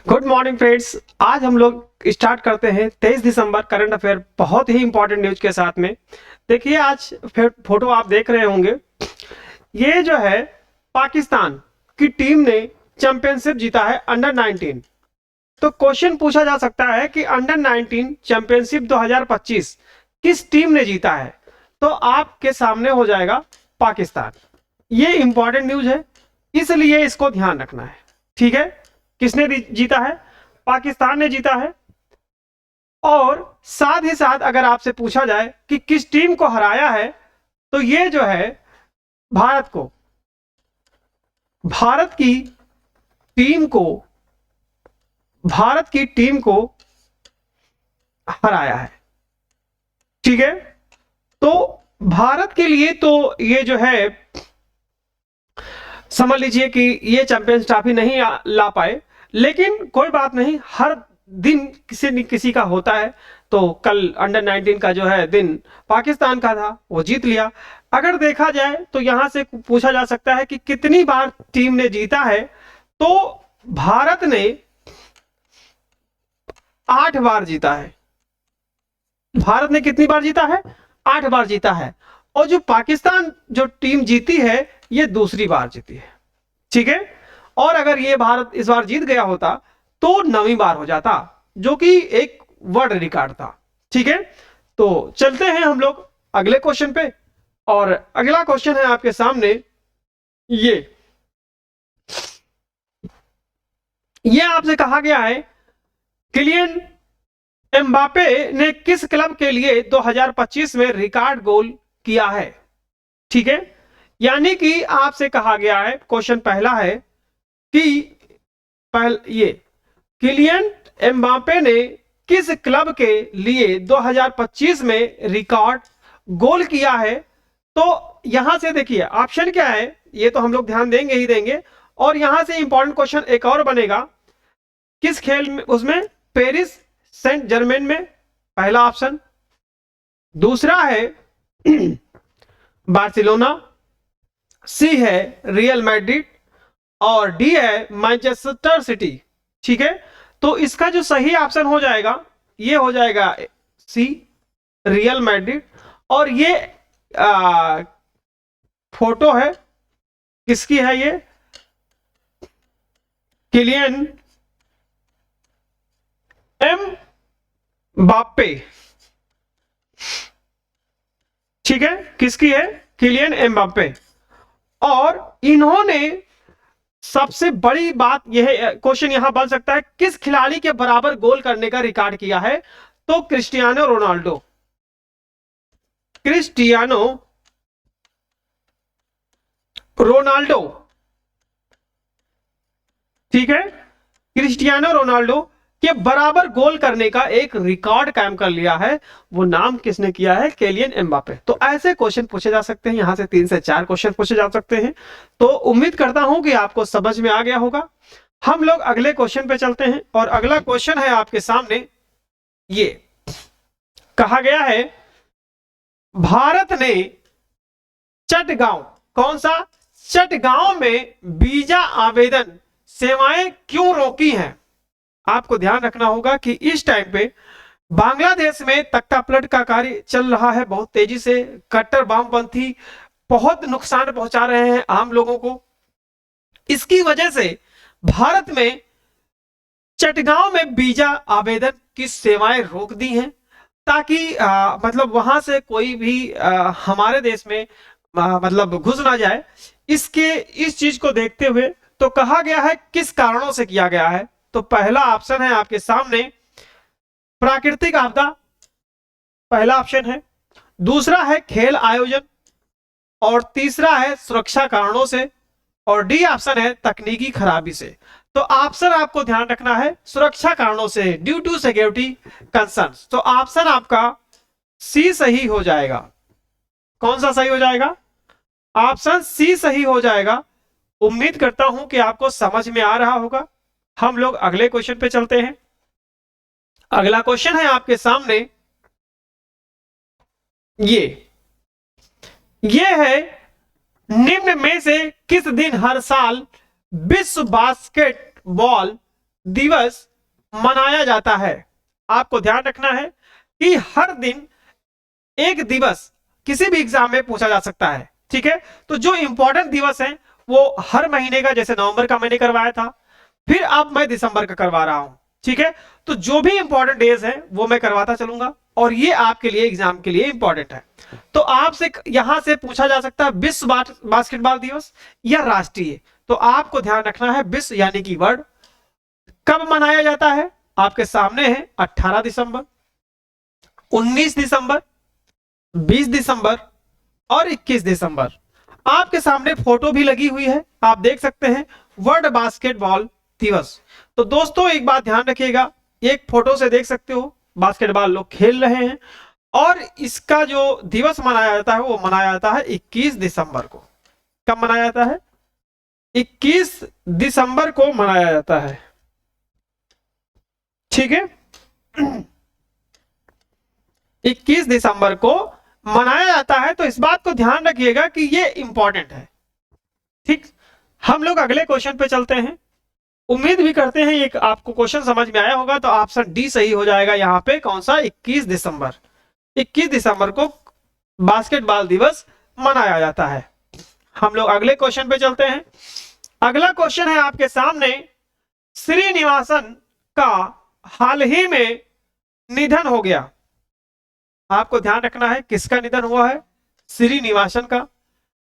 Good morning friends. आज हम लोग स्टार्ट करते हैं 23 दिसंबर करंट अफेयर बहुत ही इंपॉर्टेंट न्यूज के साथ में। देखिए आज फिर फोटो आप देख रहे होंगे, ये जो है पाकिस्तान की टीम ने चैंपियनशिप जीता है अंडर 19। तो क्वेश्चन पूछा जा सकता है कि अंडर 19 चैंपियनशिप 2025 किस टीम ने जीता है, तो आपके सामने हो जाएगा पाकिस्तान। ये इंपॉर्टेंट न्यूज है, इसलिए इसको ध्यान रखना है। ठीक है, किसने जीता है? पाकिस्तान ने जीता है। और साथ ही साथ अगर आपसे पूछा जाए कि किस टीम को हराया है, तो ये जो है भारत की टीम को हराया है। ठीक है, तो भारत के लिए तो ये जो है समझ लीजिए कि ये चैंपियंस ट्रॉफी नहीं ला पाए, लेकिन कोई बात नहीं, हर दिन किसी न किसी का होता है। तो कल अंडर 19 का जो है दिन पाकिस्तान का था, वो जीत लिया। अगर देखा जाए तो यहां से पूछा जा सकता है कि कितनी बार टीम ने जीता है, तो भारत ने 8 बार जीता है। भारत ने कितनी बार जीता है? 8 बार जीता है। और जो पाकिस्तान जो टीम जीती है, ये दूसरी बार जीती है। ठीक है, और अगर ये भारत इस बार जीत गया होता तो 9वीं बार हो जाता, जो कि एक वर्ल्ड रिकॉर्ड था। ठीक है, तो चलते हैं हम लोग अगले क्वेश्चन पे। और अगला क्वेश्चन है आपके सामने ये आपसे कहा गया है किलियन एम्बापे ने किस क्लब के लिए 2025 में रिकॉर्ड गोल किया है। ठीक है, यानी कि आपसे कहा गया है, क्वेश्चन पहला है कि ये किलियन एम्बापे ने किस क्लब के लिए 2025 में रिकॉर्ड गोल किया है। तो यहां से देखिए ऑप्शन क्या है, ये तो हम लोग ध्यान देंगे ही देंगे। और यहां से इंपॉर्टेंट क्वेश्चन एक और बनेगा, किस खेल में, उसमें पेरिस सेंट जर्मेन में, पहला ऑप्शन। दूसरा है बार्सिलोना, सी है रियल मैड्रिड, और डी है मैनचेस्टर सिटी। ठीक है, तो इसका जो सही ऑप्शन हो जाएगा, ये हो जाएगा सी रियल मैड्रिड। और ये फोटो है, किसकी है? ये किलियन एम्बापे। ठीक है, किसकी है? Kylian Mbappe. और इन्होंने सबसे बड़ी बात यह क्वेश्चन यहां बन सकता है, किस खिलाड़ी के बराबर गोल करने का रिकॉर्ड किया है? तो क्रिस्टियानो रोनाल्डो। ठीक है, क्रिस्टियानो रोनाल्डो के बराबर गोल करने का एक रिकॉर्ड कायम कर लिया है। वो नाम किसने किया है? Kylian Mbappe. तो ऐसे क्वेश्चन पूछे जा सकते हैं, यहां से 3 से 4 क्वेश्चन पूछे जा सकते हैं। तो उम्मीद करता हूं कि आपको समझ में आ गया होगा। हम लोग अगले क्वेश्चन पे चलते हैं। और अगला क्वेश्चन है आपके सामने, ये कहा गया है भारत ने चटगांव, कौन सा? चटगांव में वीजा आवेदन सेवाएं क्यों रोकी हैं? आपको ध्यान रखना होगा कि इस टाइम पे बांग्लादेश में तख्ता पलट का कार्य चल रहा है बहुत तेजी से। कट्टर वामपंथी बहुत नुकसान पहुंचा रहे हैं आम लोगों को। इसकी वजह से भारत में चटगांव में वीजा आवेदन की सेवाएं रोक दी हैं, ताकि मतलब वहां से कोई भी हमारे देश में मतलब घुस ना जाए। इस चीज को देखते हुए तो कहा गया है किस कारणों से किया गया है। तो पहला ऑप्शन है आपके सामने प्राकृतिक आपदा, पहला ऑप्शन है। दूसरा है खेल आयोजन, और तीसरा है सुरक्षा कारणों से, और डी ऑप्शन है तकनीकी खराबी से। तो ऑप्शन आपको ध्यान रखना है सुरक्षा कारणों से, ड्यू टू सिक्योरिटी कंसर्न्स। तो ऑप्शन आपका सी सही हो जाएगा। कौन सा सही हो जाएगा? ऑप्शन सी सही हो जाएगा। उम्मीद करता हूं कि आपको समझ में आ रहा होगा। हम लोग अगले क्वेश्चन पे चलते हैं। अगला क्वेश्चन है आपके सामने, ये है निम्न में से किस दिन हर साल विश्व बास्केटबॉल दिवस मनाया जाता है? आपको ध्यान रखना है कि हर दिन एक दिवस किसी भी एग्जाम में पूछा जा सकता है, ठीक है। तो जो इंपॉर्टेंट दिवस है वो हर महीने का, जैसे नवंबर का मैंने करवाया था, फिर अब मैं दिसंबर का करवा रहा हूं, ठीक है। तो जो भी इंपॉर्टेंट डेज है वो मैं करवाता चलूंगा, और ये आपके लिए एग्जाम के लिए इंपॉर्टेंट है। तो आपसे यहां से पूछा जा सकता है विश्व बास्केटबॉल दिवस या राष्ट्रीय। तो आपको ध्यान रखना है विश्व यानी कि वर्ड। कब मनाया जाता है? आपके सामने है 18 दिसंबर, 19 दिसंबर, 20 दिसंबर और 21 दिसंबर। आपके सामने फोटो भी लगी हुई है, आप देख सकते हैं, वर्ल्ड बास्केटबॉल दिवस। तो दोस्तों एक बात ध्यान रखिएगा, एक फोटो से देख सकते हो बास्केटबॉल लोग खेल रहे हैं, और इसका जो दिवस मनाया जाता है वो मनाया जाता है 21 दिसंबर को। कब मनाया जाता है? 21 दिसंबर को मनाया जाता है, ठीक है। 21 दिसंबर को मनाया जाता है। तो इस बात को ध्यान रखिएगा कि ये इंपॉर्टेंट है, ठीक। हम लोग अगले क्वेश्चन पे चलते हैं। उम्मीद भी करते हैं ये आपको क्वेश्चन समझ में आया होगा। तो ऑप्शन डी सही हो जाएगा यहाँ पे। कौन सा? 21 दिसंबर। 21 दिसंबर को बास्केटबॉल दिवस मनाया जाता है। हम लोग अगले क्वेश्चन पे चलते हैं। अगला क्वेश्चन है आपके सामने, श्रीनिवासन का हाल ही में निधन हो गया। आपको ध्यान रखना है किसका निधन हुआ है? श्रीनिवासन का।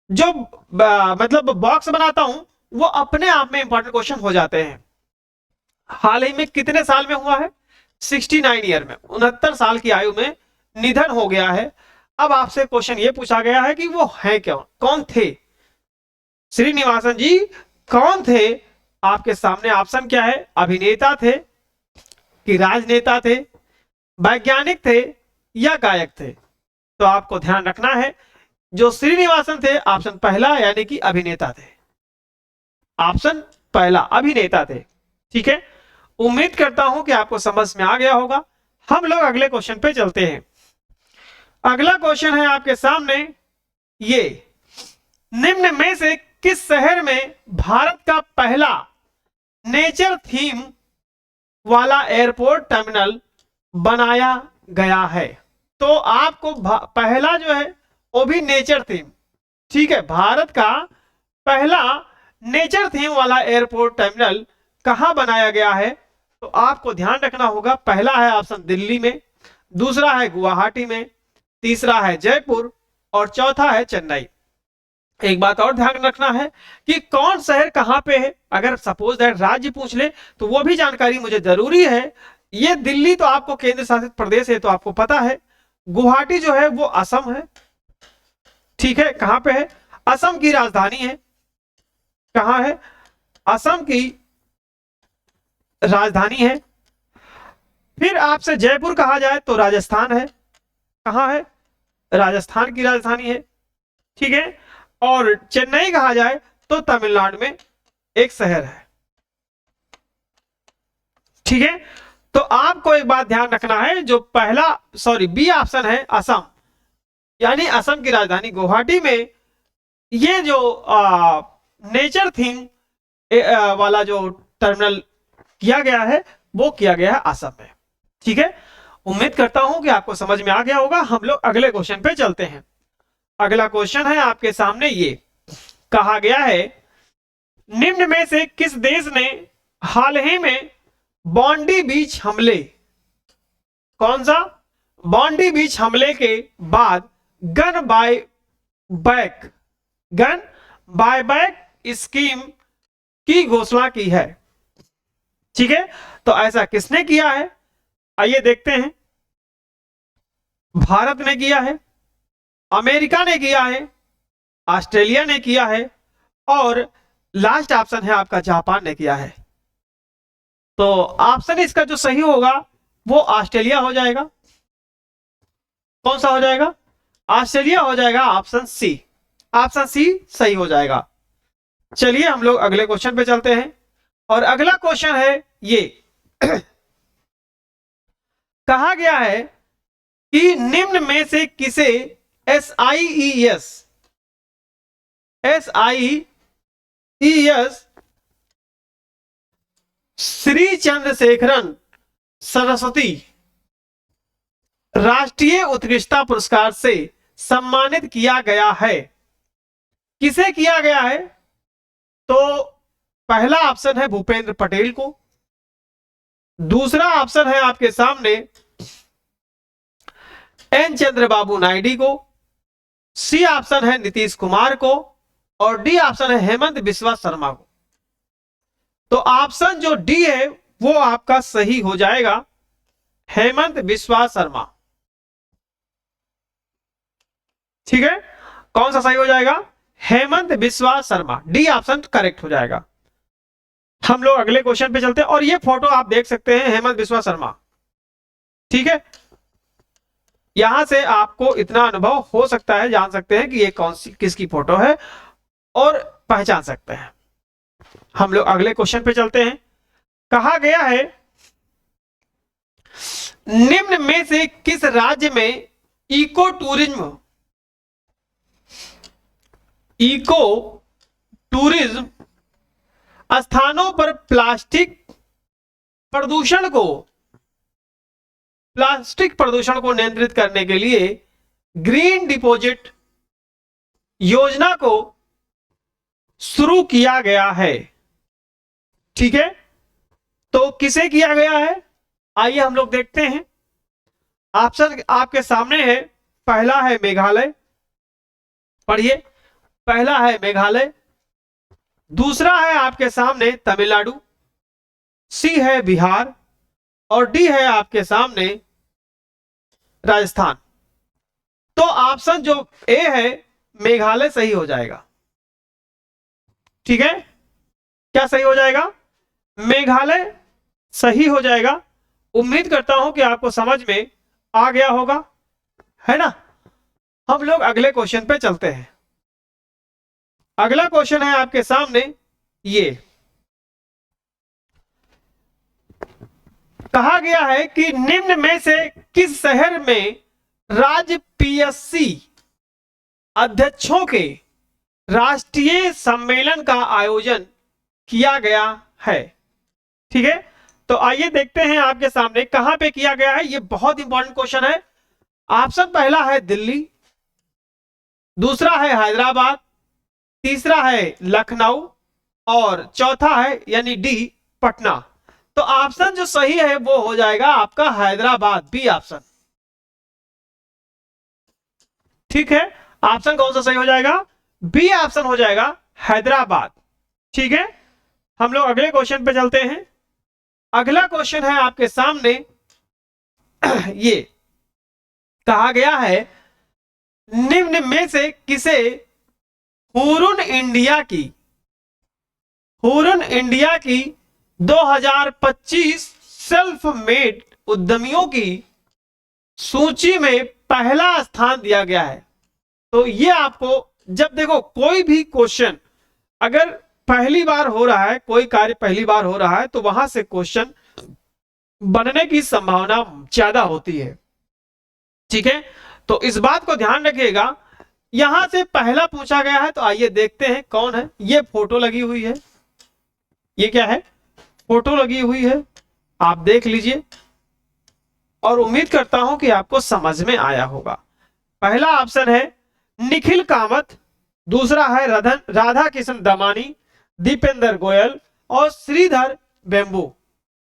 जो मतलब बॉक्स बनाता हूं वो अपने आप में इंपॉर्टेंट क्वेश्चन हो जाते हैं। हाल ही में कितने साल में हुआ है? 69 ईयर में, 69 साल की आयु में निधन हो गया है। अब आपसे क्वेश्चन ये पूछा गया है कि वो है क्यों, कौन थे श्रीनिवासन जी, कौन थे? आपके सामने ऑप्शन क्या है? अभिनेता थे कि राजनेता थे, वैज्ञानिक थे या गायक थे? तो आपको ध्यान रखना है, जो श्रीनिवासन थे ऑप्शन पहला यानी कि अभिनेता थे। ऑप्शन पहला अभिनेता थे, ठीक है। उम्मीद करता हूं कि आपको समझ में आ गया होगा। हम लोग अगले क्वेश्चन पे चलते हैं। अगला क्वेश्चन है आपके सामने ये, निम्न में से किस शहर में भारत का पहला नेचर थीम वाला एयरपोर्ट टर्मिनल बनाया गया है? तो आपको पहला जो है वो भी नेचर थीम, ठीक है। भारत का पहला नेचर थीम वाला एयरपोर्ट टर्मिनल कहां बनाया गया है? तो आपको ध्यान रखना होगा, पहला है ऑप्शन दिल्ली में, दूसरा है गुवाहाटी में, तीसरा है जयपुर और चौथा है चेन्नई। एक बात और ध्यान रखना है कि कौन शहर कहां पे है। अगर सपोज दैट राज्य पूछ ले तो वो भी जानकारी मुझे जरूरी है। ये दिल्ली तो आपको केंद्र शासित प्रदेश है तो आपको पता है। गुवाहाटी जो है वो असम है, ठीक है। कहां पे है? असम की राजधानी है। कहां है? असम की राजधानी है। फिर आपसे जयपुर कहा जाए तो राजस्थान है। कहां है? राजस्थान की राजधानी है, ठीक है। और चेन्नई कहा जाए तो तमिलनाडु में एक शहर है, ठीक है। तो आपको एक बात ध्यान रखना है, जो पहला बी ऑप्शन है असम, यानी असम की राजधानी गुवाहाटी में ये जो नेचर थीम वाला जो टर्मिनल किया गया है वो किया गया है असम में, ठीक है। उम्मीद करता हूं कि आपको समझ में आ गया होगा। हम लोग अगले क्वेश्चन पे चलते हैं। अगला क्वेश्चन है आपके सामने ये, कहा गया है निम्न में से किस देश ने हाल ही में बॉन्डी बीच हमले, कौन सा? बॉन्डी बीच हमले के बाद गन बाय बैक स्कीम की घोषणा की है, ठीक है। तो ऐसा किसने किया है? आइए देखते हैं। भारत ने किया है, अमेरिका ने किया है, ऑस्ट्रेलिया ने किया है और लास्ट ऑप्शन है आपका जापान ने किया है। तो ऑप्शन इसका जो सही होगा वो ऑस्ट्रेलिया हो जाएगा। कौन सा हो जाएगा? ऑस्ट्रेलिया हो जाएगा, ऑप्शन सी। ऑप्शन सी सही हो जाएगा। चलिए हम लोग अगले क्वेश्चन पे चलते हैं। और अगला क्वेश्चन है ये कहा गया है कि निम्न में से किसे SIES श्री चंद्रशेखरन सरस्वती राष्ट्रीय उत्कृष्टता पुरस्कार से सम्मानित किया गया है? किसे किया गया है? तो पहला ऑप्शन है भूपेंद्र पटेल को, दूसरा ऑप्शन है आपके सामने एन चंद्रबाबू नायडू को, सी ऑप्शन है नीतीश कुमार को, और डी ऑप्शन है हेमंत बिस्वा शर्मा को। तो ऑप्शन जो डी है वो आपका सही हो जाएगा, हेमंत बिस्वा शर्मा। ठीक है, कौन सा सही हो जाएगा? Hemant Biswa Sharma, D option correct हो जाएगा। हम लोग अगले क्वेश्चन पे चलते हैं, और ये फोटो आप देख सकते हैं हेमंत बिस्वा शर्मा। ठीक है, यहां से आपको इतना अनुभव हो सकता है, जान सकते हैं कि ये कौन सी किसकी फोटो है और पहचान सकते हैं। हम लोग अगले क्वेश्चन पे चलते हैं। कहा गया है निम्न में से किस राज्य में इको टूरिज्म स्थानों पर प्लास्टिक प्रदूषण को नियंत्रित करने के लिए ग्रीन डिपॉजिट योजना को शुरू किया गया है? ठीक है, तो किसे किया गया है? आइए हम लोग देखते हैं। ऑप्शन आपके सामने है। पहला है मेघालय, पढ़िए, पहला है मेघालय, दूसरा है आपके सामने तमिलनाडु, सी है बिहार, और डी है आपके सामने राजस्थान। तो ऑप्शन जो ए है मेघालय सही हो जाएगा। ठीक है, क्या सही हो जाएगा? मेघालय सही हो जाएगा। उम्मीद करता हूं कि आपको समझ में आ गया होगा, है ना। हम लोग अगले क्वेश्चन पे चलते हैं। अगला क्वेश्चन है आपके सामने ये। कहा गया है कि निम्न में से किस शहर में राज्य पीएससी अध्यक्षों के राष्ट्रीय सम्मेलन का आयोजन किया गया है? ठीक है, तो आइए देखते हैं आपके सामने कहां पे किया गया है। ये बहुत इंपॉर्टेंट क्वेश्चन है। ऑप्शन पहला है दिल्ली, दूसरा है हैदराबाद, तीसरा है लखनऊ, और चौथा है यानी डी पटना। तो ऑप्शन जो सही है वो हो जाएगा आपका हैदराबाद, बी ऑप्शन। ठीक है, ऑप्शन कौन सा सही हो जाएगा? बी ऑप्शन हो जाएगा, हैदराबाद। ठीक है, हम लोग अगले क्वेश्चन पे चलते हैं। अगला क्वेश्चन है आपके सामने ये। कहा गया है निम्न में से किसे हुरुन इंडिया की 2025 सेल्फ मेड उद्यमियों की सूची में पहला स्थान दिया गया है? तो ये आपको, जब देखो कोई भी क्वेश्चन अगर पहली बार हो रहा है, कोई कार्य पहली बार हो रहा है, तो वहां से क्वेश्चन बनने की संभावना ज्यादा होती है। ठीक है, तो इस बात को ध्यान रखिएगा। यहां से पहला पूछा गया है, तो आइए देखते हैं कौन है। ये फोटो लगी हुई है, ये क्या है? फोटो लगी हुई है, आप देख लीजिए, और उम्मीद करता हूं कि आपको समझ में आया होगा। पहला ऑप्शन है निखिल कामत, दूसरा है राधा किशन दमानी, दीपेंद्र गोयल, और श्रीधर बेम्बू।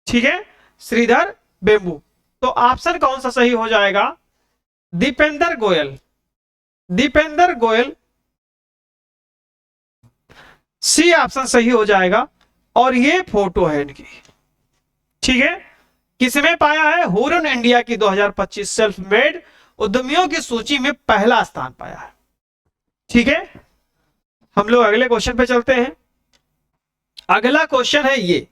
ठीक है, श्रीधर बेम्बू। तो ऑप्शन कौन सा सही हो जाएगा? दीपेंद्र गोयल, दीपेंद्र गोयल, सी ऑप्शन सही हो जाएगा। और ये फोटो है इनकी। ठीक है, किसमें पाया है? हुरुन इंडिया की 2025 सेल्फ मेड उद्यमियों की सूची में पहला स्थान पाया है। ठीक है, हम लोग अगले क्वेश्चन पे चलते हैं। अगला क्वेश्चन है ये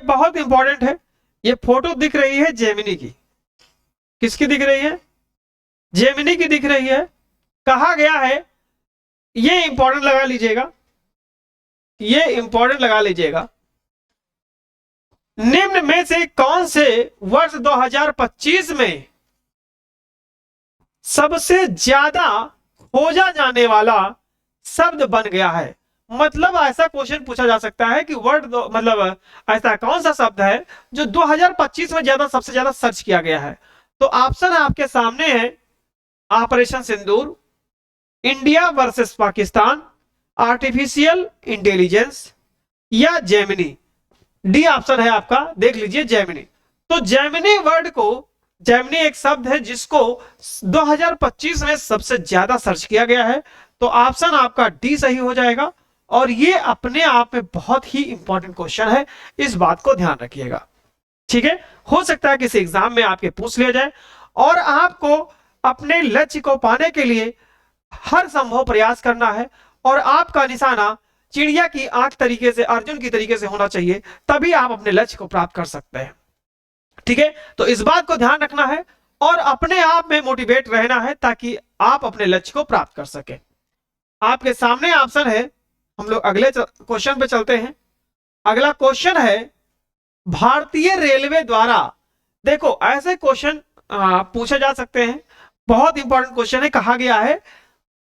बहुत इंपॉर्टेंट है। ये फोटो दिख रही है जेमिनी की। किसकी दिख रही है? जेमिनी की दिख रही है। कहा गया है, ये इंपॉर्टेंट लगा लीजिएगा, ये इंपॉर्टेंट लगा लीजिएगा। निम्न में से कौन से वर्ष 2025 में सबसे ज्यादा खोजा जाने वाला शब्द बन गया है? मतलब ऐसा क्वेश्चन पूछा जा सकता है कि मतलब ऐसा कौन सा शब्द है जो 2025 में सबसे ज्यादा सर्च किया गया है। तो ऑप्शन आपके सामने है, operation Sindoor, India versus Pakistan, artificial intelligence या जेमिनी। डी ऑप्शन है आपका, देख लीजिए जेमिनी। तो जेमिनी एक शब्द है जिसको 2025 में सबसे ज्यादा सर्च किया गया है। तो ऑप्शन आपका डी सही हो जाएगा। और ये अपने आप में बहुत ही इंपॉर्टेंट क्वेश्चन है, इस बात को ध्यान रखिएगा। ठीक है, हो सकता है किसी एग्जाम में आपके पूछ लिया जाए। और आपको अपने लक्ष्य को पाने के लिए हर संभव प्रयास करना है और आपका निशाना चिड़िया की आंख तरीके से, अर्जुन की तरीके से होना चाहिए, तभी आप अपने लक्ष्य को प्राप्त कर सकते हैं। ठीक है, तो इस बात को ध्यान रखना है और अपने आप में मोटिवेट रहना है ताकि आप अपने लक्ष्य को प्राप्त कर सके। आपके सामने ऑप्शन है, हम लोग अगले क्वेश्चन पे चलते हैं। अगला क्वेश्चन है, भारतीय रेलवे द्वारा, देखो ऐसे क्वेश्चन पूछे जा सकते हैं, बहुत इंपॉर्टेंट क्वेश्चन है। कहा गया है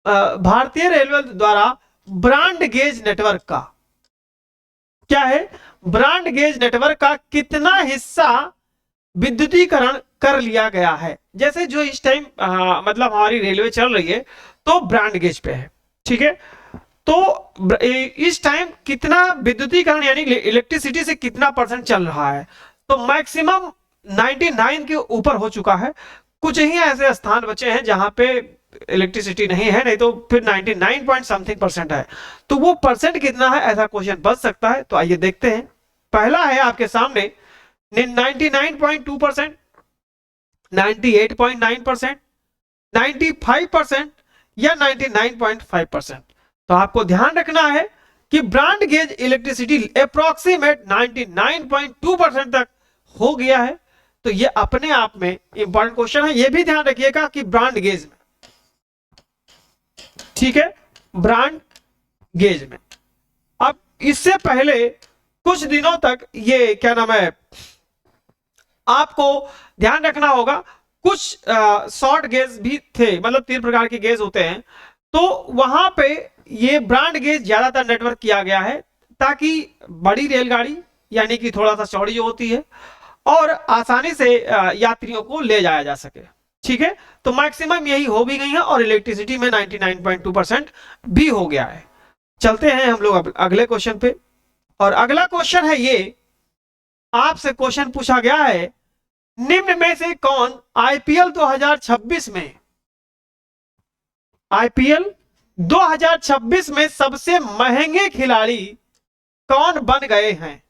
भारतीय रेलवे द्वारा ब्रॉड गेज नेटवर्क का क्या है, ब्रॉड गेज नेटवर्क का कितना हिस्सा विद्युतीकरण कर लिया गया है। जैसे जो इस टाइम मतलब हमारी रेलवे चल रही है तो ब्रॉड गेज पे है। ठीक है, तो इस टाइम कितना विद्युतीकरण यानी इलेक्ट्रिसिटी से कितना परसेंट चल रहा है, तो मैक्सिमम 99 के ऊपर हो चुका है। कुछ ही ऐसे स्थान बचे हैं जहां पे इलेक्ट्रिसिटी नहीं है, नहीं तो फिर 99 पॉइंट समथिंग परसेंट है। तो वो परसेंट कितना है, ऐसा क्वेश्चन बच सकता है। तो आइए देखते हैं। पहला है आपके सामने 99.2%, 98.9%, 95% या 99.5%। तो आपको ध्यान रखना है कि ब्रॉड गेज इलेक्ट्रिसिटी अप्रोक्सीमेट 99.2% तक हो गया है। तो ये अपने आप में इंपॉर्टेंट क्वेश्चन है। ये भी ध्यान रखिएगा कि ब्रॉड गेज में, ठीक है, ब्रॉड गेज में। अब इससे पहले कुछ दिनों तक ये क्या नाम है, आपको ध्यान रखना होगा, कुछ शॉर्ट गेज भी थे, मतलब 3 प्रकार के गेज होते हैं। तो वहां पे ये ब्रॉड गेज ज्यादातर नेटवर्क किया गया है ताकि बड़ी रेलगाड़ी यानी कि थोड़ा सा चौड़ी जो होती है और आसानी से यात्रियों को ले जाया जा सके। ठीक है, तो मैक्सिमम यही हो भी गई है और इलेक्ट्रिसिटी में 99.2% भी हो गया है। चलते हैं हम लोग अगले क्वेश्चन पे। और अगला क्वेश्चन है ये, आपसे क्वेश्चन पूछा गया है, निम्न में से कौन आईपीएल 2026 में सबसे महंगे खिलाड़ी कौन बन गए हैं।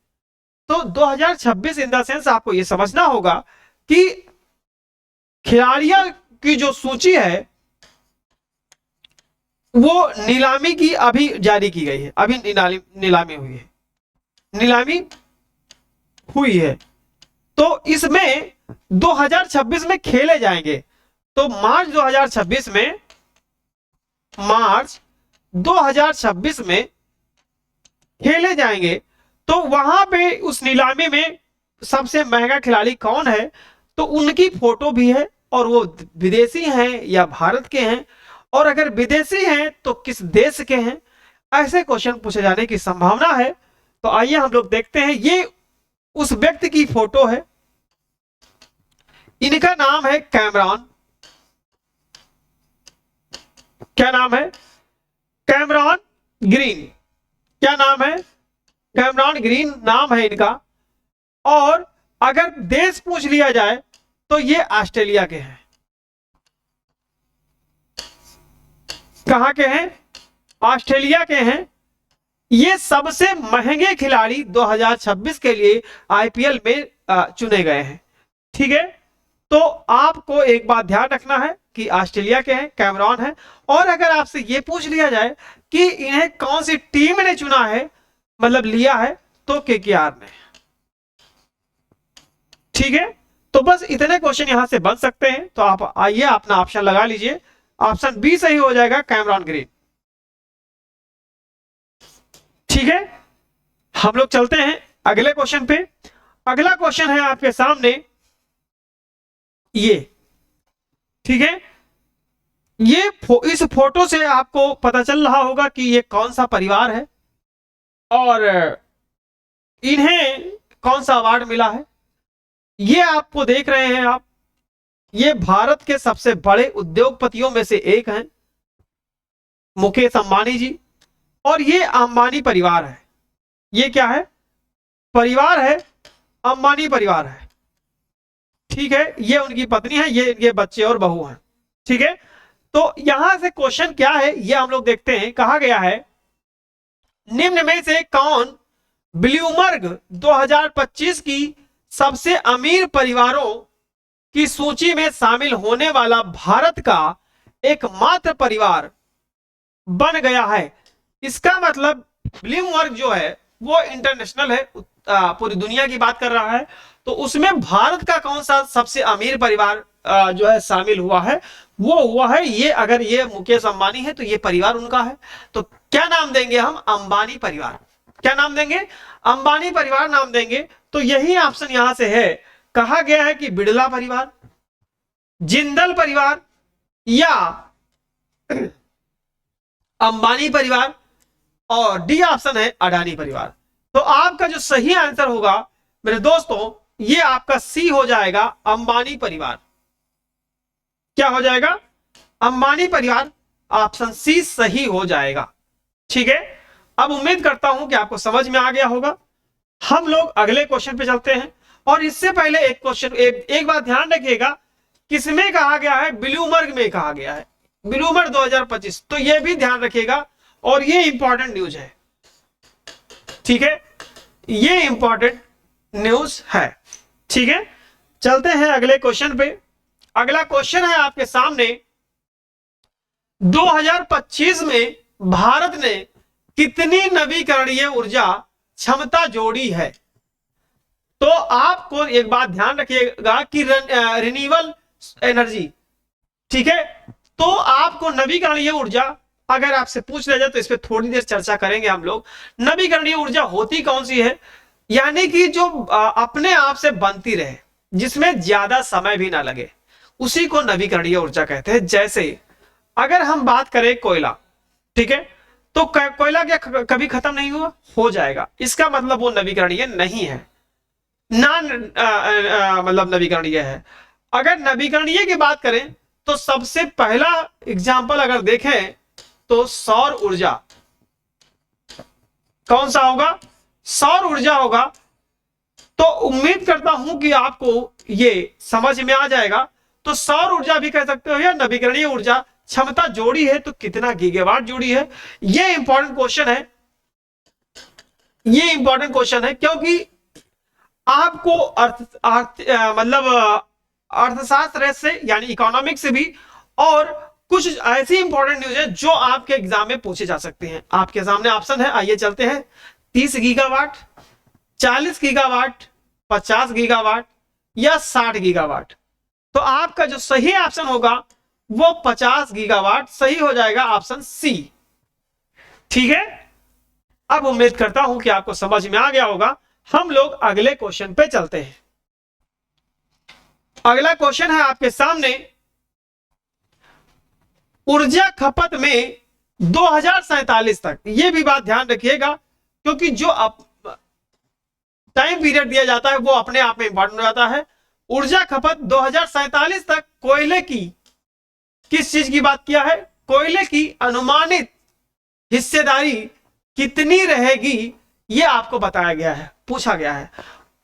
तो 2026 इन द सेंस आपको यह समझना होगा कि खिलाड़ियों की जो सूची है वो नीलामी की अभी जारी की गई है, अभी नीलामी हुई है। तो इसमें 2026 में खेले जाएंगे। तो मार्च 2026 में खेले जाएंगे। तो वहां पे उस नीलामी में सबसे महंगा खिलाड़ी कौन है, तो उनकी फोटो भी है और वो विदेशी हैं या भारत के हैं, और अगर विदेशी हैं तो किस देश के हैं, ऐसे क्वेश्चन पूछे जाने की संभावना है। तो आइए हम लोग देखते हैं। ये उस व्यक्ति की फोटो है, इनका नाम है कैमरॉन। क्या नाम है, कैमरॉन ग्रीन। क्या नाम है, कैमरॉन ग्रीन नाम है इनका। और अगर देश पूछ लिया जाए तो ये ऑस्ट्रेलिया के हैं। कहां के हैं, ऑस्ट्रेलिया के हैं। ये सबसे महंगे खिलाड़ी 2026 के लिए आईपीएल में चुने गए हैं। ठीक है, तो आपको एक बात ध्यान रखना है कि ऑस्ट्रेलिया के हैं, कैमरॉन है। और अगर आपसे ये पूछ लिया जाए कि इन्हें कौन सी टीम ने चुना है, मतलब लिया है, तो केकेआर ने। ठीक है, तो बस इतने क्वेश्चन यहां से बन सकते हैं। तो आप आइए अपना ऑप्शन लगा लीजिए, ऑप्शन बी सही हो जाएगा, कैमरॉन ग्रीन। ठीक है, हम लोग चलते हैं अगले क्वेश्चन पे। अगला क्वेश्चन है आपके सामने ये। ठीक है, ये इस फोटो से आपको पता चल रहा होगा कि ये कौन सा परिवार है। और इन्हें कौन सा अवार्ड मिला है, ये आपको देख रहे हैं आप, ये भारत के सबसे बड़े उद्योगपतियों में से एक हैं मुकेश अंबानी जी। और ये अंबानी परिवार है, ये क्या है, परिवार है, अंबानी परिवार है, ठीक है। ये उनकी पत्नी है, ये इनके बच्चे और बहू हैं, ठीक है। तो यहां से क्वेश्चन क्या है ये हम लोग देखते हैं। कहा गया है निम्न में से कौन ब्लूमबर्ग 2025 की सबसे अमीर परिवारों की सूची में शामिल होने वाला भारत का एकमात्र परिवार बन गया है। इसका मतलब ब्लूमबर्ग जो है वो इंटरनेशनल है, पूरी दुनिया की बात कर रहा है, तो उसमें भारत का कौन सा सबसे अमीर परिवार जो है शामिल हुआ है, वो हुआ है ये। अगर ये मुकेश अंबानी है तो ये परिवार उनका है, तो क्या नाम देंगे हम, अंबानी परिवार। क्या नाम देंगे, अंबानी परिवार नाम देंगे। तो यही ऑप्शन यहां से है। कहा गया है कि बिड़ला परिवार, जिंदल परिवार या अंबानी परिवार, और डी ऑप्शन है अडानी परिवार। तो आपका जो सही आंसर होगा मेरे दोस्तों, ये आपका सी हो जाएगा, अंबानी परिवार। क्या हो जाएगा, अंबानी परिवार, ऑप्शन सी सही हो जाएगा, ठीक है। अब उम्मीद करता हूं कि आपको समझ में आ गया होगा। हम लोग अगले क्वेश्चन पे चलते हैं, और इससे पहले एक क्वेश्चन, एक बात ध्यान रखिएगा, किसमें कहा गया है, ब्लूमबर्ग में कहा गया है, ब्लूमबर्ग 2025, तो यह भी ध्यान रखिएगा, और ये इंपॉर्टेंट न्यूज है, ठीक है, ये इंपॉर्टेंट न्यूज है, ठीक है। चलते हैं अगले क्वेश्चन पे। अगला क्वेश्चन है आपके सामने, 2025 में भारत ने कितनी नवीकरणीय ऊर्जा क्षमता जोड़ी है। तो आपको एक बात ध्यान रखिएगा कि रिन्यूएबल एनर्जी, ठीक है, तो आपको नवीकरणीय ऊर्जा अगर आपसे पूछ लिया जाए तो इस पर थोड़ी देर चर्चा करेंगे हम लोग। नवीकरणीय ऊर्जा होती कौन सी है, यानी कि जो अपने आप से बनती रहे, जिसमें ज्यादा समय भी ना लगे, उसी को नवीकरणीय ऊर्जा कहते हैं। जैसे अगर हम बात करें कोयला, ठीक है, तो कोयला क्या कभी खत्म नहीं हुआ, हो जाएगा, इसका मतलब वो नवीकरणीय नहीं है, मतलब नवीकरणीय है। अगर नवीकरणीय की बात करें तो सबसे पहला एग्जाम्पल अगर देखें तो सौर ऊर्जा, कौन सा होगा, सौर ऊर्जा होगा। तो उम्मीद करता हूं कि आपको ये समझ में आ जाएगा। तो सौर ऊर्जा भी कह सकते हो या नवीकरणीय ऊर्जा, क्षमता जोड़ी है तो कितना गीगावाट जोड़ी है, ये इंपॉर्टेंट क्वेश्चन है, ये इंपॉर्टेंट क्वेश्चन है, क्योंकि आपको मतलब अर्थशास्त्र से यानी इकोनॉमिक्स से भी, और कुछ ऐसी इंपॉर्टेंट न्यूज है जो आपके एग्जाम में पूछे जा सकते हैं। आपके सामने ऑप्शन है, आइए चलते हैं। 30 गीगावाट, 40 गीगावाट, 50 गीगावाट या 60 गीगावाट। तो आपका जो सही ऑप्शन होगा वो 50 गीगावाट सही हो जाएगा, ऑप्शन सी, ठीक है। अब उम्मीद करता हूं कि आपको समझ में आ गया होगा। हम लोग अगले क्वेश्चन पे चलते हैं। अगला क्वेश्चन है आपके सामने, ऊर्जा खपत में 2047 तक, यह भी बात ध्यान रखिएगा, क्योंकि जो टाइम पीरियड दिया जाता है वो अपने आप में इंपॉर्टेंट हो जाता है। ऊर्जा खपत 2047 तक कोयले की, किस चीज की बात किया है, कोयले की अनुमानित हिस्सेदारी कितनी रहेगी, यह आपको बताया गया है, पूछा गया है।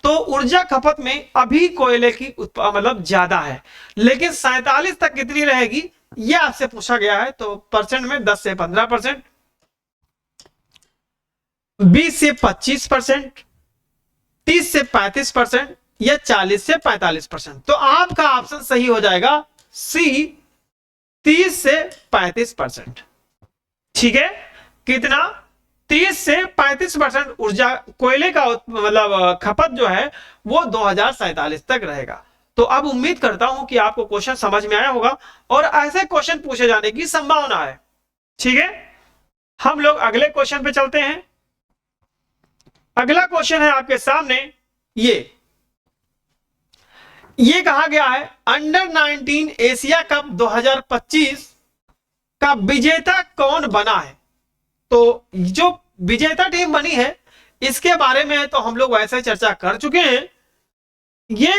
तो ऊर्जा खपत में अभी कोयले की मतलब ज्यादा है, लेकिन 47 तक कितनी रहेगी यह आपसे पूछा गया है। तो परसेंट में 10 से 15%, 20 से 25%, 30 से 35% या 40 से 45%। तो आपका ऑप्शन सही हो जाएगा सी, 30 से 35%, ठीक है। कितना, 30 से 35% ऊर्जा कोयले का मतलब खपत जो है वो 2047 तक रहेगा। तो अब उम्मीद करता हूं कि आपको क्वेश्चन समझ में आया होगा, और ऐसे क्वेश्चन पूछे जाने की संभावना है, ठीक है। हम लोग अगले क्वेश्चन पे चलते हैं। अगला क्वेश्चन है आपके सामने, ये कहा गया है अंडर 19 एशिया कप 2025 का विजेता कौन बना है। तो जो विजेता टीम बनी है इसके बारे में तो हम लोग वैसे चर्चा कर चुके हैं। ये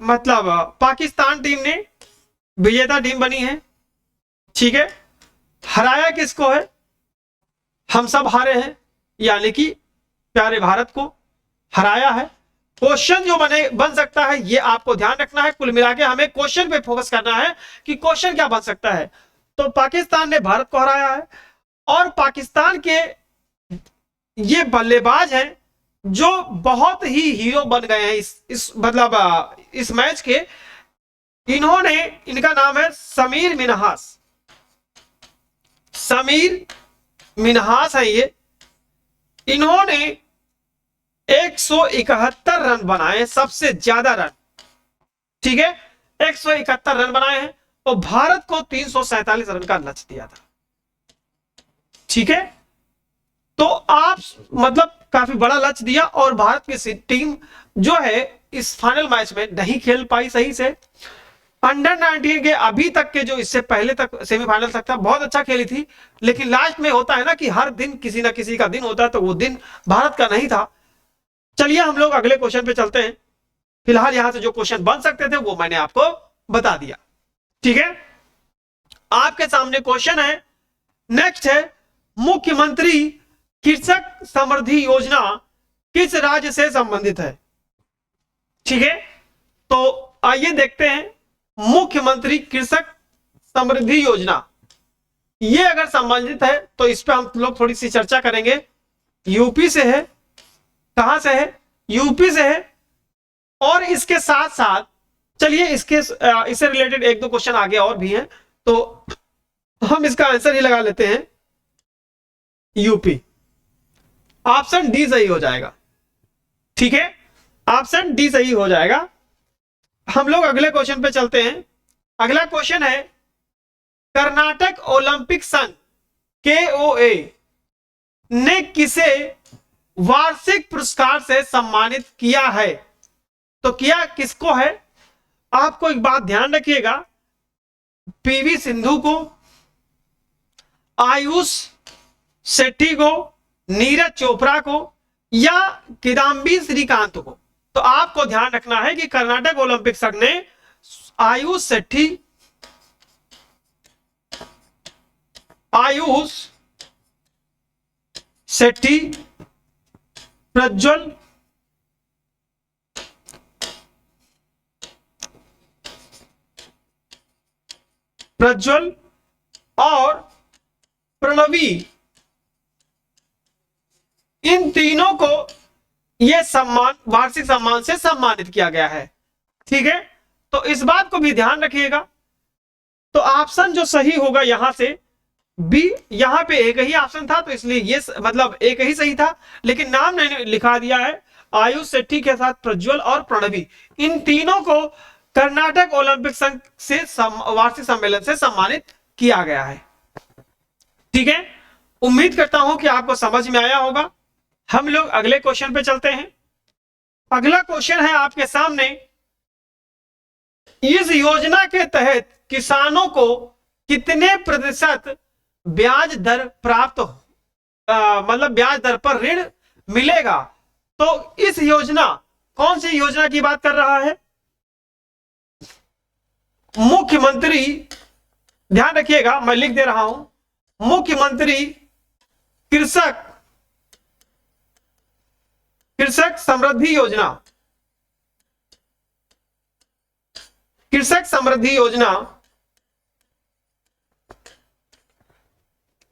मतलब पाकिस्तान टीम ने विजेता टीम बनी है, ठीक है। हराया किसको है? हम सब हारे हैं, यानी कि प्यारे भारत को हराया है। क्वेश्चन जो बन सकता है ये आपको ध्यान रखना है। कुल मिला के हमें क्वेश्चन पे फोकस करना है कि क्वेश्चन क्या बन सकता है। तो पाकिस्तान ने भारत को हराया है और पाकिस्तान के ये बल्लेबाज हैं जो बहुत ही हीरो बन गए हैं इस मतलब इस मैच के। इनका नाम है समीर मिन्हास। समीर मिन्हास है ये। इन्होंने 171 रन बनाए, सबसे ज्यादा रन, ठीक है। 171 रन बनाए हैं और भारत को 347 रन का लक्ष्य दिया था, ठीक है। तो आप मतलब काफी बड़ा लक्ष्य दिया और भारत की टीम जो है इस फाइनल मैच में नहीं खेल पाई सही से। अंडर 19 के अभी तक के जो इससे पहले तक सेमीफाइनल तक था बहुत अच्छा खेली थी, लेकिन लास्ट में होता है ना कि हर दिन किसी ना किसी का दिन होता है, तो वो दिन भारत का नहीं था। चलिए हम लोग अगले क्वेश्चन पे चलते हैं। फिलहाल यहां से जो क्वेश्चन बन सकते थे वो मैंने आपको बता दिया, ठीक है। आपके सामने क्वेश्चन है, नेक्स्ट है, मुख्यमंत्री कृषक समृद्धि योजना किस राज्य से संबंधित है, ठीक है। तो आइए देखते हैं, मुख्यमंत्री कृषक समृद्धि योजना ये अगर संबंधित है तो इस पे हम लोग थोड़ी सी चर्चा करेंगे। यूपी से है, कहां से है? यूपी से है। और इसके साथ साथ चलिए इससे रिलेटेड एक दो क्वेश्चन आगे और भी हैं, तो हम इसका आंसर ही लगा लेते हैं यूपी। ऑप्शन डी सही हो जाएगा, ठीक है। ऑप्शन डी सही हो जाएगा। हम लोग अगले क्वेश्चन पे चलते हैं। अगला क्वेश्चन है, कर्नाटक ओलंपिक संघ KOA ने किसे वार्षिक पुरस्कार से सम्मानित किया है? तो किया किसको है? आपको एक बात ध्यान रखिएगा, PV सिंधु को, आयुष शेट्टी को, नीरज चोपड़ा को या किदाम्बी श्रीकांत को। तो आपको ध्यान रखना है कि कर्नाटक ओलंपिक संघ ने आयुष शेट्टी, प्रज्वल और प्रणवी, इन तीनों को यह सम्मान वार्षिक सम्मान से सम्मानित किया गया है, ठीक है। तो इस बात को भी ध्यान रखिएगा। तो ऑप्शन जो सही होगा यहां से बी, यहां पे एक ही ऑप्शन था तो इसलिए ये मतलब एक ही सही था, लेकिन नाम नहीं लिखा दिया है। आयुष शेट्टी के साथ प्रज्वल और प्रणवी, इन तीनों को कर्नाटक ओलंपिक संघ से वार्षिक सम्मेलन से सम्मानित किया गया है, ठीक है। उम्मीद करता हूं कि आपको समझ में आया होगा। हम लोग अगले क्वेश्चन पे चलते हैं। अगला क्वेश्चन है आपके सामने, इस योजना के तहत किसानों को कितने प्रतिशत ब्याज दर प्राप्त मतलब ब्याज दर पर ऋण मिलेगा? तो इस योजना, कौन सी योजना की बात कर रहा है? मुख्यमंत्री, ध्यान रखिएगा मैं लिख दे रहा हूं, मुख्यमंत्री कृषक समृद्धि योजना। कृषक समृद्धि योजना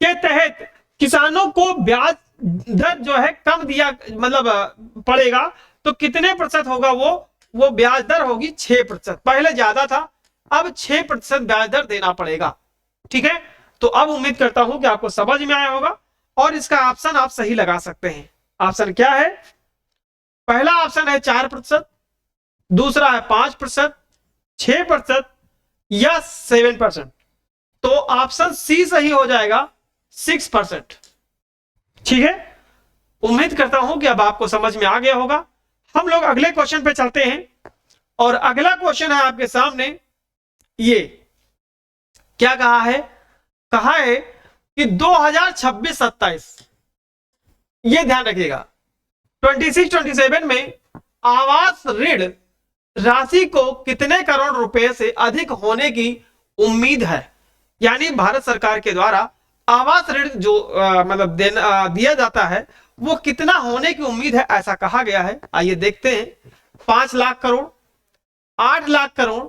के तहत किसानों को ब्याज दर जो है कम दिया मतलब पड़ेगा। तो कितने प्रतिशत होगा? वो ब्याज दर होगी 6%। पहले ज्यादा था, अब 6% ब्याज दर देना पड़ेगा, ठीक है। तो अब उम्मीद करता हूं कि आपको समझ में आया होगा और इसका ऑप्शन आप सही लगा सकते हैं। ऑप्शन क्या है? पहला ऑप्शन है 4%, दूसरा है 5%, 6% या 7%। तो ऑप्शन सी सही हो जाएगा 6%, ठीक है। उम्मीद करता हूं कि अब आपको समझ में आ गया होगा। हम लोग अगले क्वेश्चन पे चलते हैं और अगला क्वेश्चन है आपके सामने, ये क्या कहा है? कहा है कि 2026-27 ये ध्यान रखिएगा। 26-27 में आवास ऋण राशि को कितने करोड़ रुपए से अधिक होने की उम्मीद है। यानी भारत सरकार के द्वारा आवास ऋण जो मतलब दिया जाता है वो कितना होने की उम्मीद है, ऐसा कहा गया है। आइए देखते हैं। 5 लाख करोड़, 8 लाख करोड़,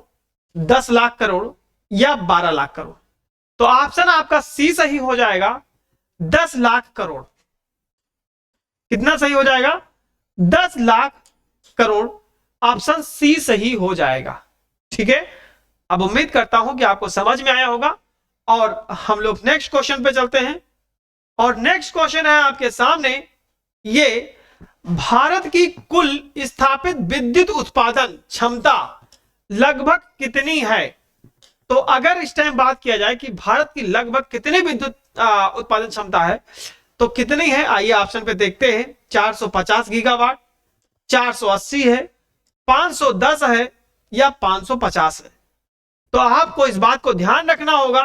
10 लाख करोड़ या 12 लाख करोड़। तो ऑप्शन आपका सी सही हो जाएगा, 10 लाख करोड़। कितना सही हो जाएगा? 10 लाख करोड़। ऑप्शन सी सही हो जाएगा। ठीक है, अब उम्मीद करता हूं कि आपको समझ में आया होगा और हम लोग नेक्स्ट क्वेश्चन पे चलते हैं। और नेक्स्ट क्वेश्चन है आपके सामने, ये भारत की कुल स्थापित विद्युत उत्पादन क्षमता लगभग कितनी है। तो अगर इस टाइम बात किया जाए कि भारत की लगभग कितनी विद्युत उत्पादन क्षमता है तो कितनी है, आइए ऑप्शन पे देखते हैं। 450 गीगावाट, 480 है, 510 है या 550 है। तो आपको इस बात को ध्यान रखना होगा,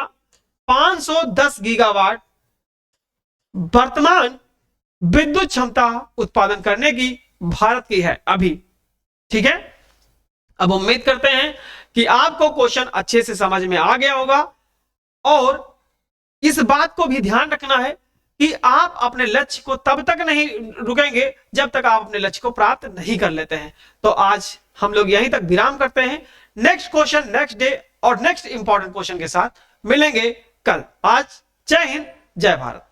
510 गीगावाट वर्तमान विद्युत क्षमता उत्पादन करने की भारत की है अभी। ठीक है, अब उम्मीद करते हैं कि आपको क्वेश्चन अच्छे से समझ में आ गया होगा और इस बात को भी ध्यान रखना है कि आप अपने लक्ष्य को तब तक नहीं रुकेंगे जब तक आप अपने लक्ष्य को प्राप्त नहीं कर लेते हैं। तो आज हम लोग यहीं तक विराम करते हैं। नेक्स्ट क्वेश्चन नेक्स्ट डे और नेक्स्ट इंपॉर्टेंट क्वेश्चन के साथ मिलेंगे कल। आज जय हिंद, जय भारत।